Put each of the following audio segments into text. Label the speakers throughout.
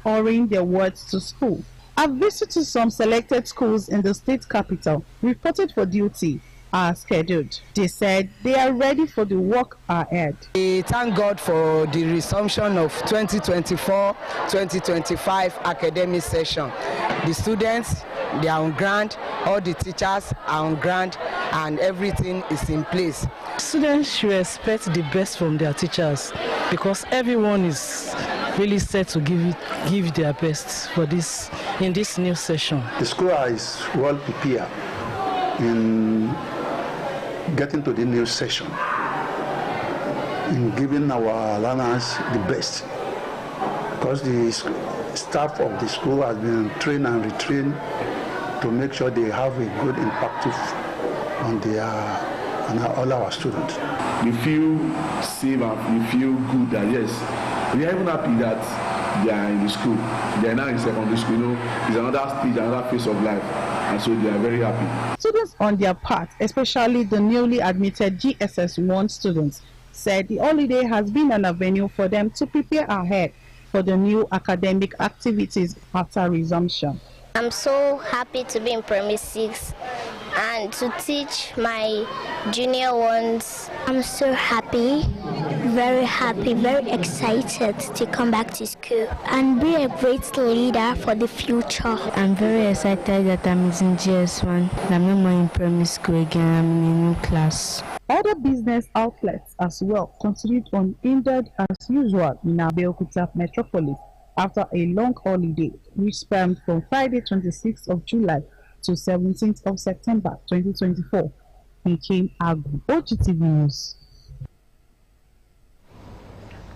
Speaker 1: hurrying their words to school. A visit to some selected schools in the state capital reported for duty are scheduled. They said they are ready for the work ahead.
Speaker 2: We thank God for the resumption of 2024-2025 academic session. The students, they are on ground, all the teachers are on ground, and everything is in place.
Speaker 3: Students should expect the best from their teachers because everyone is really set to give their best for this in this new session.
Speaker 4: The school is well prepared in getting to the new session, in giving our learners the best, because the staff of the school has been trained and retrained to make sure they have a good impact on all our students.
Speaker 5: We feel safe and we feel good that yes, we are even happy that they are in the school. They are now in secondary school. You know, it's another stage, another phase of life, and so they are very happy.
Speaker 1: Students on their part, especially the newly admitted GSS1 students, said the holiday has been an avenue for them to prepare ahead for the new academic activities after resumption.
Speaker 6: I'm so happy to be in primary 6 and to teach my junior ones. I'm so happy, very excited to come back to school and be a great leader for the future.
Speaker 7: I'm very excited that I'm in GS1. I'm no more in primary school again, I'm in a new class.
Speaker 1: Other business outlets as well continued unhindered as usual in Abeokuta metropolis after a long holiday which spanned from Friday 26th of July to 17th of September 2024 became Ogtv News.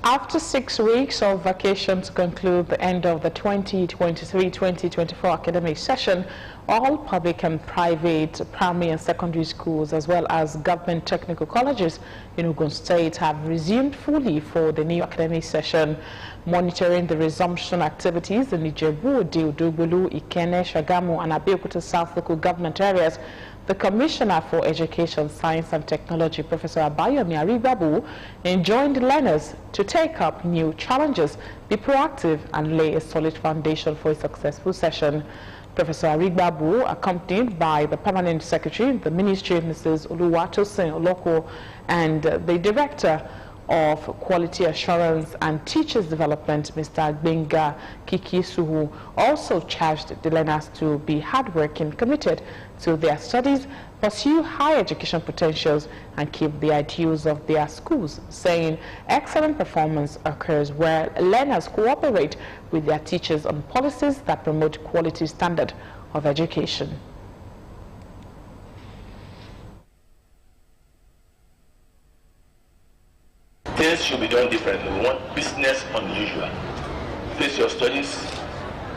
Speaker 8: After 6 weeks of vacation to conclude the end of the 2023-2024 academic session, all public and private primary and secondary schools as well as government technical colleges in Okun State have resumed fully for the new academic session. Monitoring the resumption activities in Ijebu, Ogtv, Ikene, Shagamu and Abeokuta South local government areas, the Commissioner for Education, Science and Technology, Professor Abeokuta, enjoined learners to take up new challenges, be proactive and lay a solid foundation for a successful session. Professor Abeokuta, accompanied by the Permanent Secretary in the Ministry, Mrs. Oluwatosin Oloko, and the Director of Quality Assurance and Teachers Development, Mr. Benga Kikisuhu, also charged the learners to be hardworking, committed to their studies, pursue high education potentials, and keep the ideals of their schools, saying excellent performance occurs where learners cooperate with their teachers on policies that promote quality standard of education.
Speaker 9: Things should be done differently. We want business unusual. Face your studies,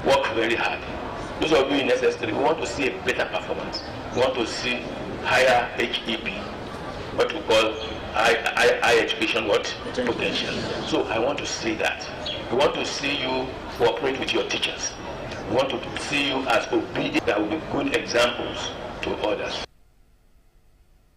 Speaker 9: work very hard. Those of you in necessary, we want to see a better performance. We want to see higher HEP, what we call high education potential. So I want to see that. We want to see you cooperate with your teachers. We want to see you as obedient, that will be good examples to others.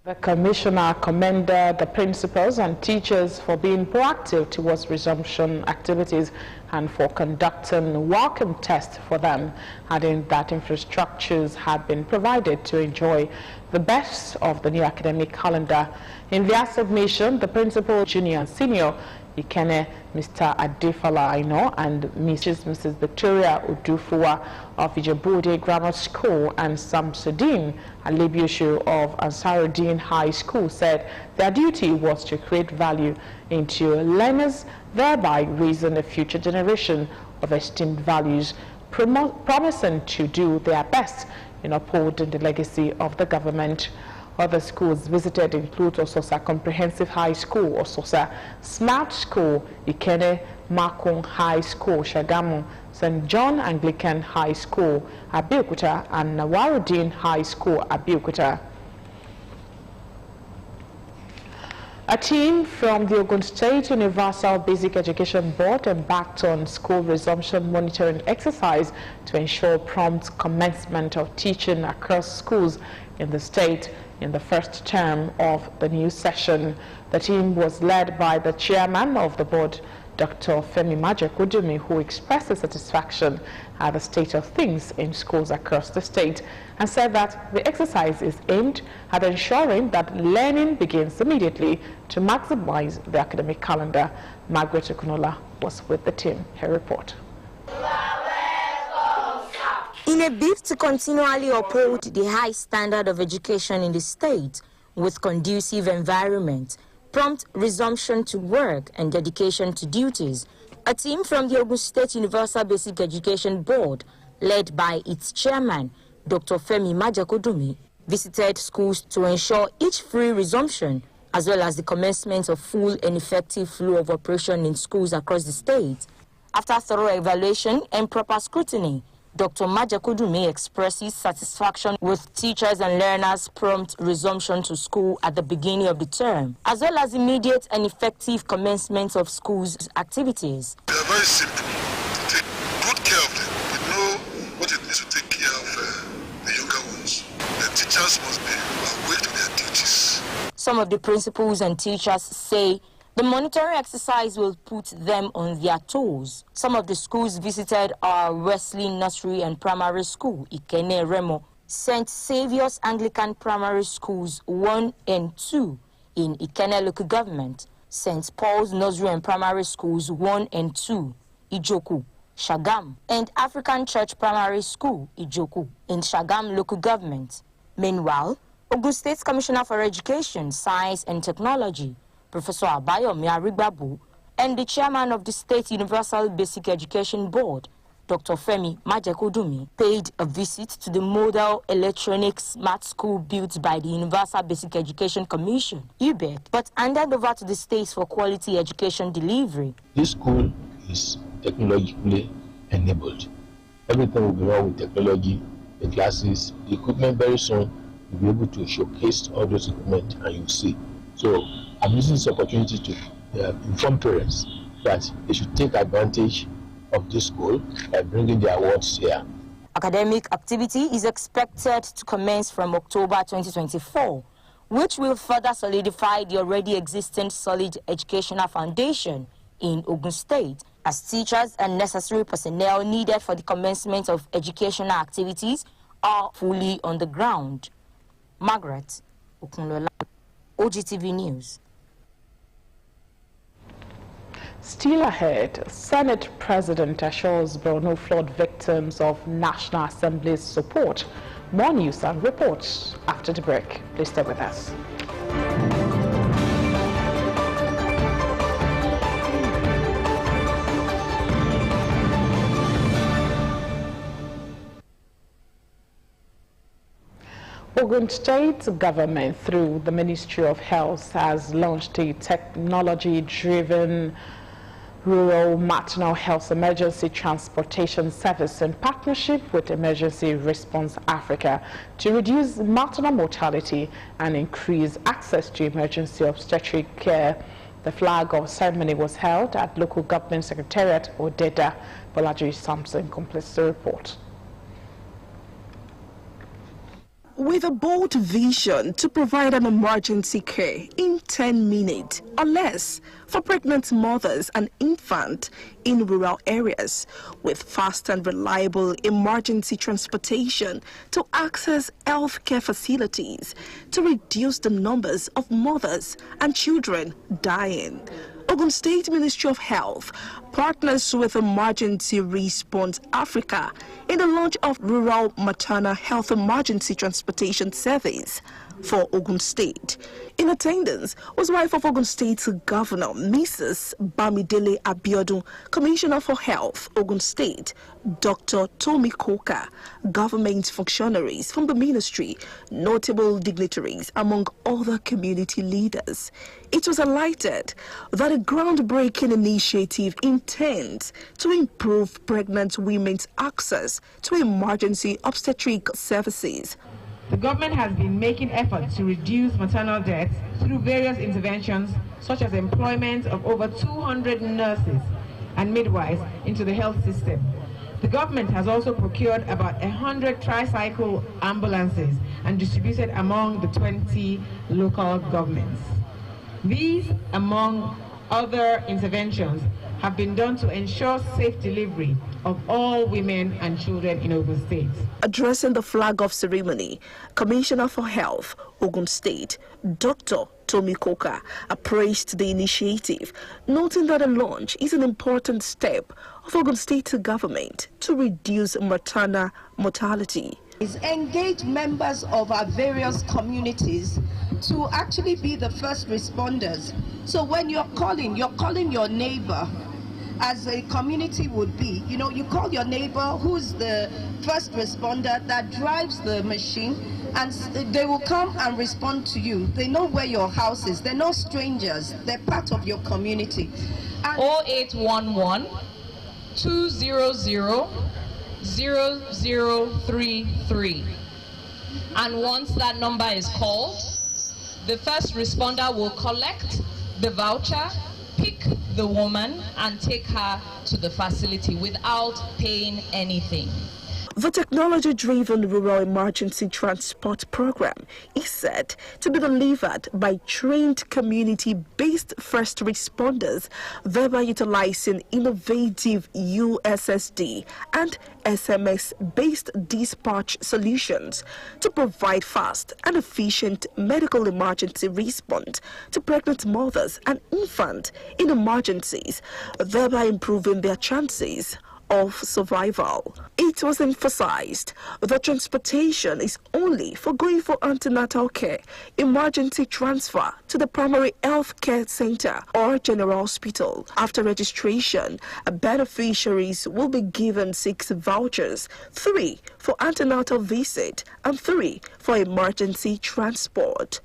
Speaker 8: The Commissioner commended the principals and teachers for being proactive towards resumption activities and for conducting welcome tests for them, adding that infrastructures had been provided to enjoy the best of the new academic calendar. In their submission, the principal, junior and senior, Ikene, Mr. Adefala Aino, and Mrs. Victoria Udufuwa of Ijebu Grammar School and Samsudin Alibiushu of Ansaruddin High School said their duty was to create value into learners, thereby raising a future generation of esteemed values, promising to do their best in upholding the legacy of the government. Other schools visited include Ososa Comprehensive High School, Ososa Smart School, Ikene Makung High School, Shagamu, St. John Anglican High School, Abeokuta, and Nawaruddin High School, Abeokuta. A team from the Okun State Universal Basic Education Board embarked on school resumption monitoring exercise to ensure prompt commencement of teaching across schools in the state in the first term of the new session. The team was led by the chairman of the board, Dr. Femi Majekodumi, who expressed satisfaction at the state of things in schools across the state and said that the exercise is aimed at ensuring that learning begins immediately to maximize the academic calendar. Margaret Okunola was with the team. Her report.
Speaker 10: In a bid to continually uphold the high standard of education in the state with conducive environment, prompt resumption to work and dedication to duties, a team from the Okun State Universal Basic Education Board, led by its chairman, Dr. Femi Majekodumi, visited schools to ensure each free resumption, as well as the commencement of full and effective flow of operation in schools across the state. After thorough evaluation and proper scrutiny, Dr. Majekodumi expresses satisfaction with teachers and learners' prompt resumption to school at the beginning of the term, as well as immediate and effective commencement of schools' activities.
Speaker 11: They are very simple. Take good care of them. We know what it means to take care of the younger ones. The teachers must be awake to their duties.
Speaker 10: Some of the principals and teachers say the monitoring exercise will put them on their toes. Some of the schools visited are Wesley Nursery and Primary School, Ikene Remo, St. Saviour's Anglican Primary Schools 1 and 2 in Ikene Local Government, St. Paul's Nursery and Primary Schools 1 and 2, Ijoku, Shagam, and African Church Primary School, Ijoku, in Shagam Local Government. Meanwhile, Okun State Commissioner for Education, Science and Technology, Professor Abayomi Arigbabu, and the chairman of the State Universal Basic Education Board, Dr. Femi Majekodumi, paid a visit to the model electronic smart school built by the Universal Basic Education Commission, UInvest, but handed over to the states for quality education delivery.
Speaker 12: This school is technologically enabled. Everything will be run with technology, the classes, the equipment. Very soon we'll be able to showcase all those equipment and you'll see. So I'm using this opportunity to inform parents that they should take advantage of this school by bringing their awards here.
Speaker 10: Academic activity is expected to commence from October 2024, which will further solidify the already existing solid educational foundation in Okun State, as teachers and necessary personnel needed for the commencement of educational activities are fully on the ground. Margaret Okunola, Ogtv News.
Speaker 8: Still ahead, Senate President assures Borno flood victims of National Assembly's support. More news and reports after the break. Please stay with us. Okun State Government, through the Ministry of Health, has launched a technology-driven rural maternal health emergency transportation service in partnership with Emergency Response Africa to reduce maternal mortality and increase access to emergency obstetric care. The flag of ceremony was held at Local Government Secretariat, Odeda. Bolaji Sampson completes the report.
Speaker 13: With a bold vision to provide an emergency care in 10 minutes or less for pregnant mothers and infants in rural areas, with fast and reliable emergency transportation to access healthcare facilities to reduce the numbers of mothers and children dying. Okun State Ministry of Health partners with Emergency Response Africa in the launch of Rural Maternal Health Emergency Transportation Service for Okun State. In attendance was wife of Okun State Governor, Mrs. Bamidele Abiodun, Commissioner for Health, Okun State, Dr. Tomi Koka, government functionaries from the ministry, notable dignitaries, among other community leaders. It was highlighted that a groundbreaking initiative intends to improve pregnant women's access to emergency obstetric services.
Speaker 14: The government has been making efforts to reduce maternal deaths through various interventions, such as employment of over 200 nurses and midwives into the health system. The government has also procured about 100 tricycle ambulances and distributed among the 20 local governments. These, among other interventions, have been done to ensure safe delivery of all women and children in Okun State.
Speaker 13: Addressing the flag-off ceremony, Commissioner for Health, Okun State, Dr. Tommy Koka, praised the initiative, noting that the launch is an important step of Okun State government to reduce maternal mortality.
Speaker 15: Engage members of our various communities to actually be the first responders. So when you're calling your neighbor, as a community would be, you call your neighbor who's the first responder that drives the machine, and they will come and respond to you. They know where your house is. They're no strangers. They're part of your community.
Speaker 16: 0811 200 0033. And once that number is called, the first responder will collect the voucher, pick the woman, and take her to the facility without paying anything.
Speaker 13: The technology-driven rural emergency transport program is said to be delivered by trained community-based first responders, thereby utilizing innovative USSD and SMS-based dispatch solutions to provide fast and efficient medical emergency response to pregnant mothers and infants in emergencies, thereby improving their chances of survival. It was emphasized that transportation is only for going for antenatal care, emergency transfer to the primary health care center or general hospital. After registration, beneficiaries will be given 6 vouchers, 3 for antenatal visit and 3 for emergency transport.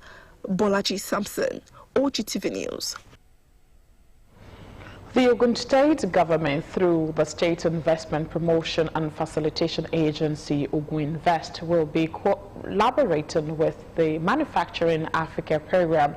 Speaker 13: Bolaji Sampson, Ogtv News.
Speaker 8: The Okun State Government, through the State Investment Promotion and Facilitation Agency, UInvest, will be collaborating with the Manufacturing Africa Program,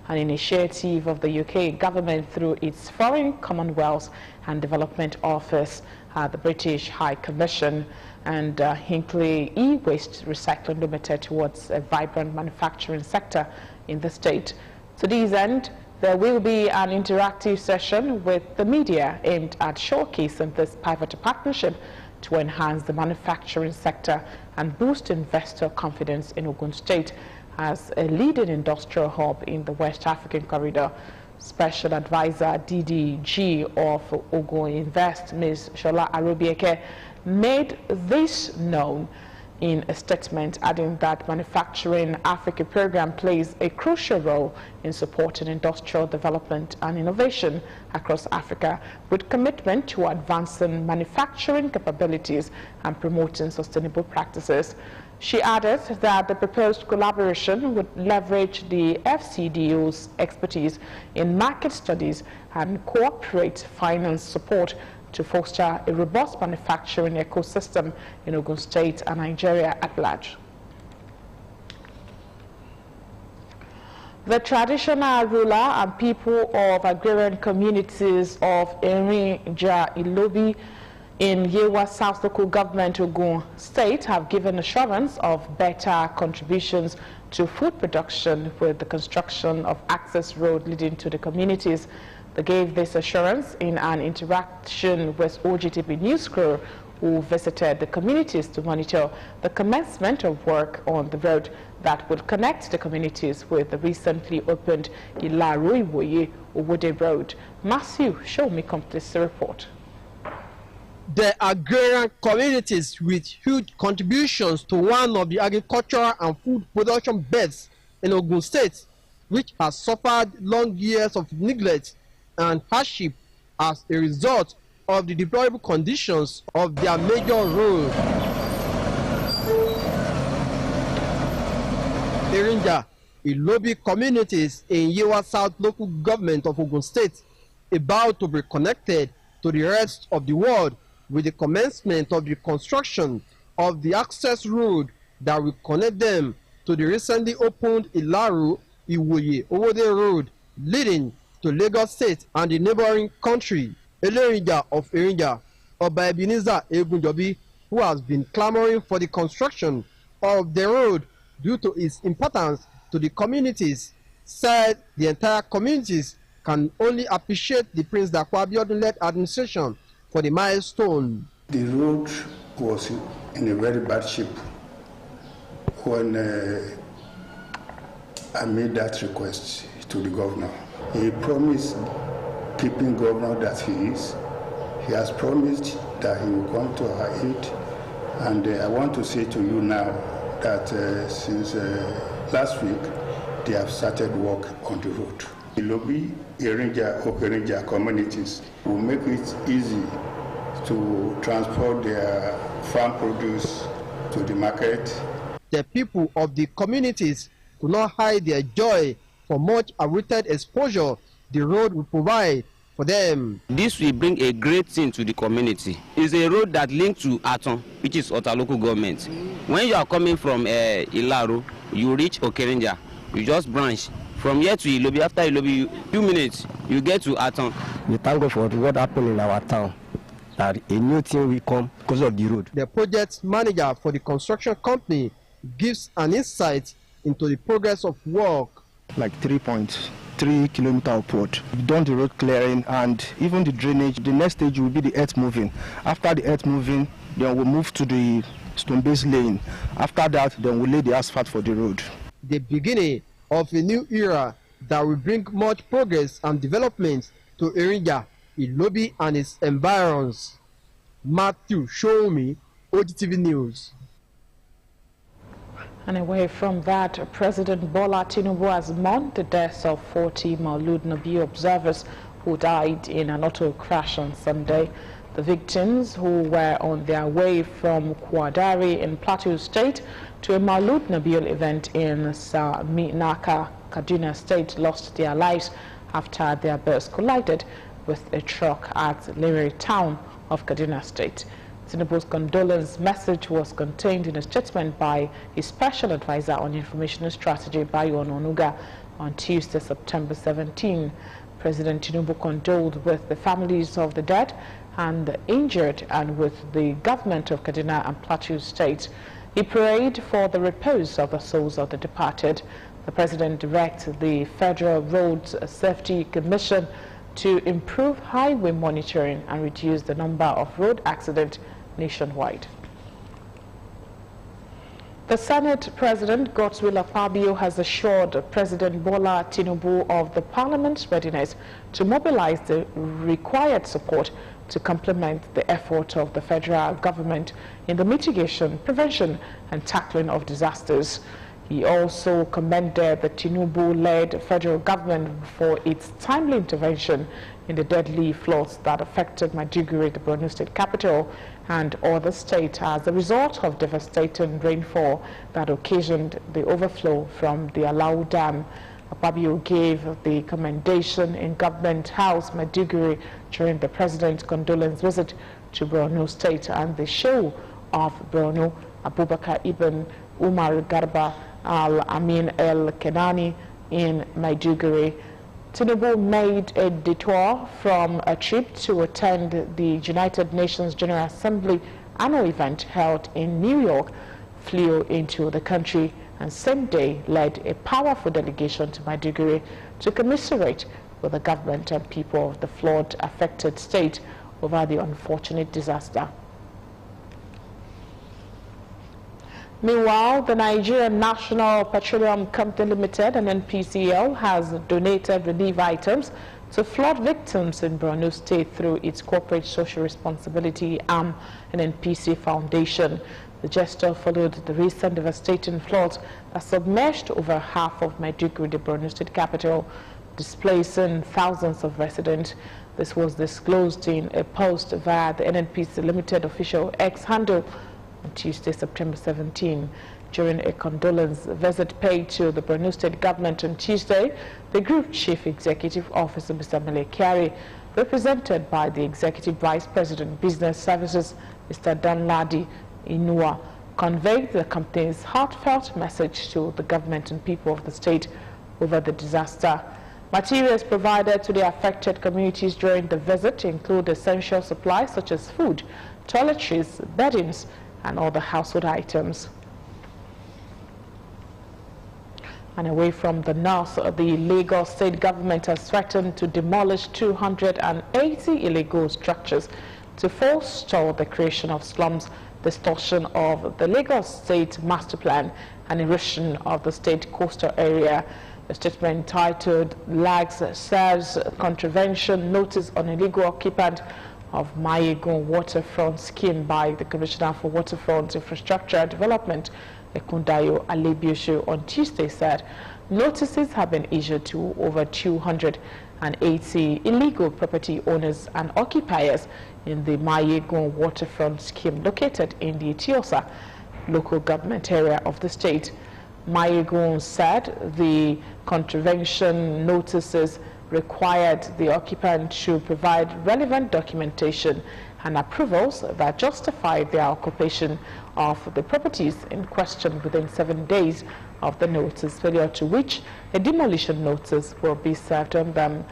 Speaker 8: an initiative of the UK government through its Foreign Commonwealth and Development Office, the British High Commission, and Hinkley E-Waste Recycling Limited towards a vibrant manufacturing sector in the state. To this end, there will be an interactive session with the media aimed at showcasing this pivotal partnership to enhance the manufacturing sector and boost investor confidence in Okun State as a leading industrial hub in the West African corridor. Special Advisor DDG of UInvest, Ms. Shola Arobieke, made this known in a statement, adding that Manufacturing Africa program plays a crucial role in supporting industrial development and innovation across Africa, with commitment to advancing manufacturing capabilities and promoting sustainable practices. She added that the proposed collaboration would leverage the FCDO's expertise in market studies and corporate finance support to foster a robust manufacturing ecosystem in Ogun State and Nigeria at large. The traditional ruler and people of agrarian communities of Erinja Ilobi in Yewa South Local Government, Ogun State, have given assurance of better contributions to food production with the construction of access road leading to the communities. They gave this assurance in an interaction with Ogtv news crew who visited the communities to monitor the commencement of work on the road that would connect the communities with the recently opened Ilaru-Iwoye-Owode Road. Matthew, show me completes the report.
Speaker 17: The agrarian communities with huge contributions to one of the agricultural and food production beds in Ogun State, which has suffered long years of neglect and hardship as a result of the deplorable conditions of their major road. Erinja Ilobi communities in Yewa South Local Government of Ogun State about to be connected to the rest of the world with the commencement of the construction of the access road that will connect them to the recently opened Ilaru-Iwoye-Owode Road leading to Lagos State and the neighboring country. Erinja of Erinja, Oba Ebenezer Egunjobi, who has been clamoring for the construction of the road due to its importance to the communities, said the entire communities can only appreciate the Prince Akwa Ibom-led administration for the milestone.
Speaker 4: The road was in a very bad shape when I made that request to the governor. He promised, keeping governor that he is, he has promised that he will come to our aid. And I want to say to you now that since last week, they have started work on the road. The Ilobi, Irinja communities will make it easy to transport their farm produce to the market.
Speaker 17: The people of the communities could not hide their joy for much awaited exposure the road will provide for them.
Speaker 18: This will bring a great thing to the community. It's a road that links to Aton, which is Ota local government. When you are coming from Ilaro, you reach Okerinja, you just branch. From here to Ilobi, after Ilobi, 2 minutes, you get to Aton.
Speaker 19: We thank God for what happened in our town, that a new thing will come because of the road.
Speaker 17: The project manager for the construction company gives an insight into the progress of work.
Speaker 20: Like 3.3 kilometers upward. We've done the road clearing and even the drainage. The next stage will be the earth moving. After the earth moving, then we'll move to the stone-based lane. After that, then we'll lay the asphalt for the road.
Speaker 17: The beginning of a new era that will bring much progress and development to Irinja, Ilobi and its environs. Matthew, show me Ogtv News.
Speaker 8: And away from that, President Bola Tinubu has mourned the deaths of 40 Maulud Nabi observers who died in an auto crash on Sunday. The victims, who were on their way from Kwadari in Plateau State to a Maulud Nabil event in Saminaka, Kaduna State, lost their lives after their bus collided with a truck at Lere town of Kaduna State. Tinubu's condolence message was contained in a statement by his special advisor on information strategy, Bayo Ononuga, on Tuesday, September 17. President Tinubu condoled with the families of the dead and the injured and with the government of Kaduna and Plateau State. He prayed for the repose of the souls of the departed. The president directed the Federal Road Safety Commission to improve highway monitoring and reduce the number of road accidents nationwide. The Senate President, Godswill Akpabio, has assured President Bola Tinubu of the Parliament's readiness to mobilize the required support to complement the effort of the federal government in the mitigation, prevention and tackling of disasters. He also commended the Tinubu-led federal government for its timely intervention in the deadly floods that affected Maiduguri, the Borno State capital, and other states as a result of devastating rainfall that occasioned the overflow from the Alau Dam. Akpabio gave the commendation in Government House, Maiduguri, during the President's condolence visit to Borno State and the show of Borno, Abubakar Ibn Umar Garba Al-Amin El-Kenani in Maiduguri. Tinubu made a detour from a trip to attend the United Nations General Assembly annual event held in New York, flew into the country, and same day led a powerful delegation to Maiduguri to commiserate with the government and people of the flood-affected state over the unfortunate disaster. Meanwhile, the Nigerian National Petroleum Company Limited and NPCL has donated relief items to flood victims in Borno State through its corporate social responsibility arm and NPC Foundation. The gesture followed the recent devastating floods that submerged over half of Maiduguri, the Borno State capital, displacing thousands of residents. This was disclosed in a post via the NNPC Limited official X handle on Tuesday, September 17. During a condolence visit paid to the Borno State government on Tuesday, the Group Chief Executive Officer, Mr. Mele Kyari, represented by the Executive Vice President Business Services, Mr. Danladi Inua, conveyed the company's heartfelt message to the government and people of the state over the disaster. Materials provided to the affected communities during the visit include essential supplies such as food, toiletries, beddings, and other household items. And away from the north, the Lagos State Government has threatened to demolish 280 illegal structures to forestall the creation of slums, distortion of the Lagos State Master Plan, and erosion of the state coastal area. A statement titled "Lags Serves Contravention Notice on Illegal Occupant of Mayegun Waterfront Scheme" by the Commissioner for Waterfront Infrastructure and Development, Okun State, on Tuesday said notices have been issued to over 280 illegal property owners and occupiers in the Mayegun Waterfront Scheme located in the Tiosa local government area of the state. Mayegun said the contravention notices required the occupant to provide relevant documentation and approvals that justify their occupation of the properties in question within 7 days of the notice, failure to which a demolition notice will be served on them.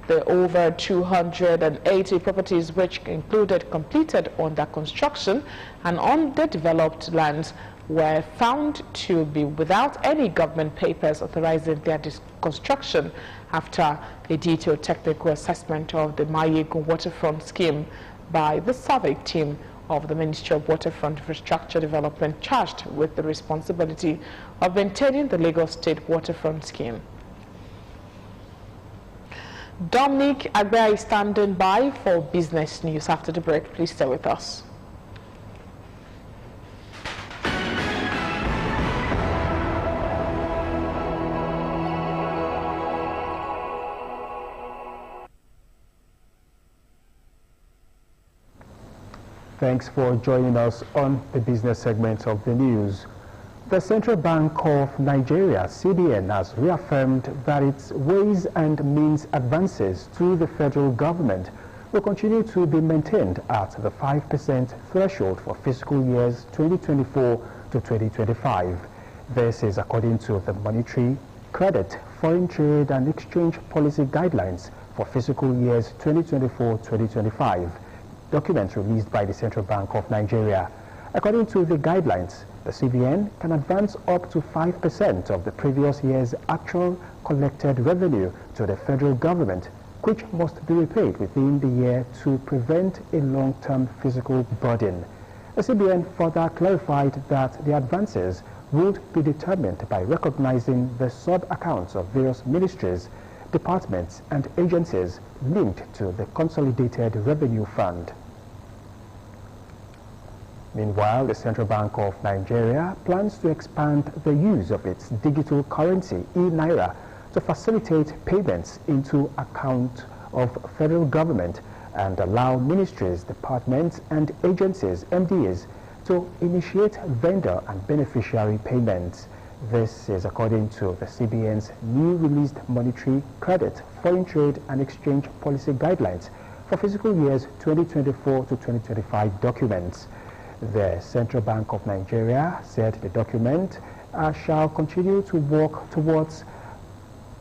Speaker 8: The over 280 properties, which included completed under construction and underdeveloped lands, were found to be without any government papers authorizing their construction after a detailed technical assessment of the Mayegun Waterfront Scheme by the survey team of the Ministry of Waterfront Infrastructure Development, charged with the responsibility of maintaining the Lagos State Waterfront Scheme. Dominic Agba is standing by for business news after the break. Please stay with us.
Speaker 21: Thanks for joining us on the business segment of the news. The Central Bank of Nigeria, CBN, has reaffirmed that its ways and means advances to the federal government will continue to be maintained at the 5% threshold for fiscal years 2024 to 2025. This is according to the Monetary, Credit, Foreign Trade and Exchange Policy Guidelines for fiscal years 2024-2025. Documents released by the Central Bank of Nigeria. According to the guidelines, the CBN can advance up to 5% of the previous year's actual collected revenue to the federal government, which must be repaid within the year to prevent a long-term fiscal burden. The CBN further clarified that the advances would be determined by recognizing the sub-accounts of various ministries, departments and agencies linked to the Consolidated Revenue Fund. Meanwhile, the Central Bank of Nigeria plans to expand the use of its digital currency, e-Naira, to facilitate payments into accounts of federal government and allow ministries, departments and agencies, MDAs, to initiate vendor and beneficiary payments. This is according to the CBN's new released Monetary, Credit, Foreign Trade and Exchange Policy Guidelines for fiscal years 2024 to 2025 documents. The Central Bank of Nigeria said the document shall continue to work towards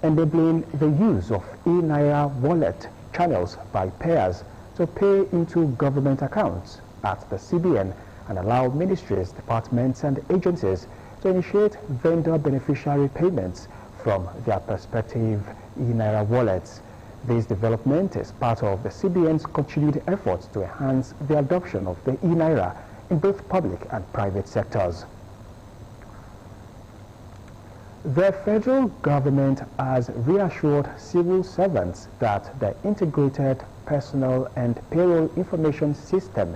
Speaker 21: enabling the use of e-Naira wallet channels by payers to pay into government accounts at the CBN and allow ministries, departments and agencies to initiate vendor beneficiary payments from their prospective e-Naira wallets. This development is part of the CBN's continued efforts to enhance the adoption of the e-Naira in both public and private sectors. The federal government has reassured civil servants that the integrated personnel and payroll information system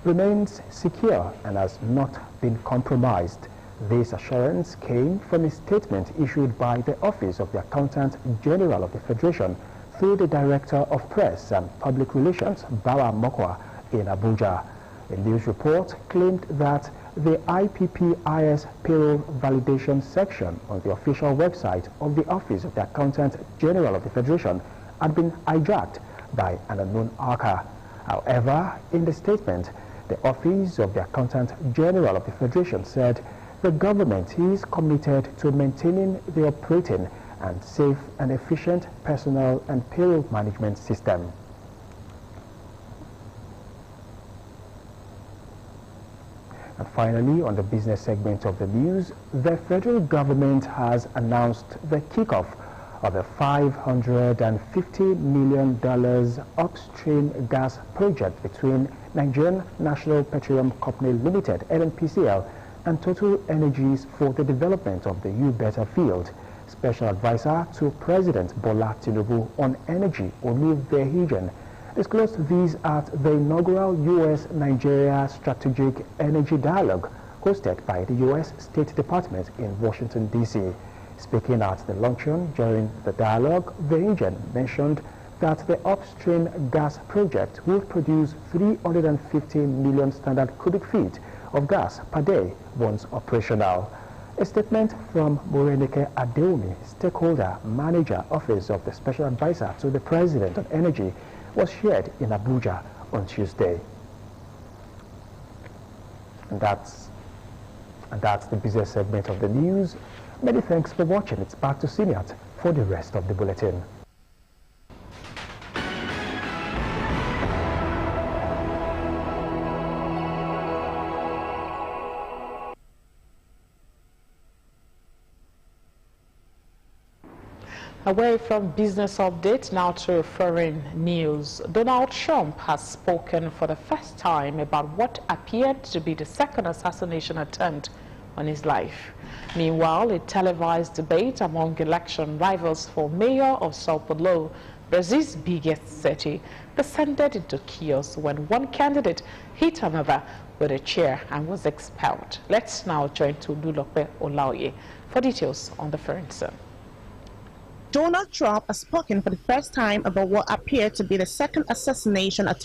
Speaker 21: remains secure and has not been compromised. This assurance came from a statement issued by the Office of the Accountant General of the Federation through the Director of Press and Public Relations, Bawa Mokwa, in Abuja. A news report claimed that the IPPIS payroll validation section on the official website of the Office of the Accountant General of the Federation had been hijacked by an unknown hacker. However, in the statement, the Office of the Accountant General of the Federation said the government is committed to maintaining the operating and safe and efficient personnel and payroll management system. And finally, on the business segment of the news, the federal government has announced the kickoff of a $550 million upstream gas project between Nigerian National Petroleum Company Limited, NNPCL, and Total Energies for the development of the U-Beta field. Special Advisor to President Bola Tinubu on Energy, Oluvehijan, disclosed these at the inaugural U.S.-Nigeria Strategic Energy Dialogue hosted by the U.S. State Department in Washington, D.C. Speaking at the luncheon during the dialogue, Vehijan mentioned that the upstream gas project will produce 350 million standard cubic feet of gas per day once operational. A statement from Morenike Adeomi, Stakeholder Manager Office of the Special Advisor to the President on Energy, was shared in Abuja on Tuesday. And that's the business segment of the news. Many thanks for watching. It's back to Seniat for the rest of the bulletin.
Speaker 8: Away from business updates, now to foreign news. Donald Trump has spoken for the first time about what appeared to be the second assassination attempt on his life. Meanwhile, a televised debate among election rivals for mayor of Sao Paulo, Brazil's biggest city, descended into chaos when one candidate hit another with a chair and was expelled. Let's now join Tolulope Olaoye for details on the forensic.
Speaker 2: Donald Trump has spoken for the first time about what appeared to be the second assassination attempt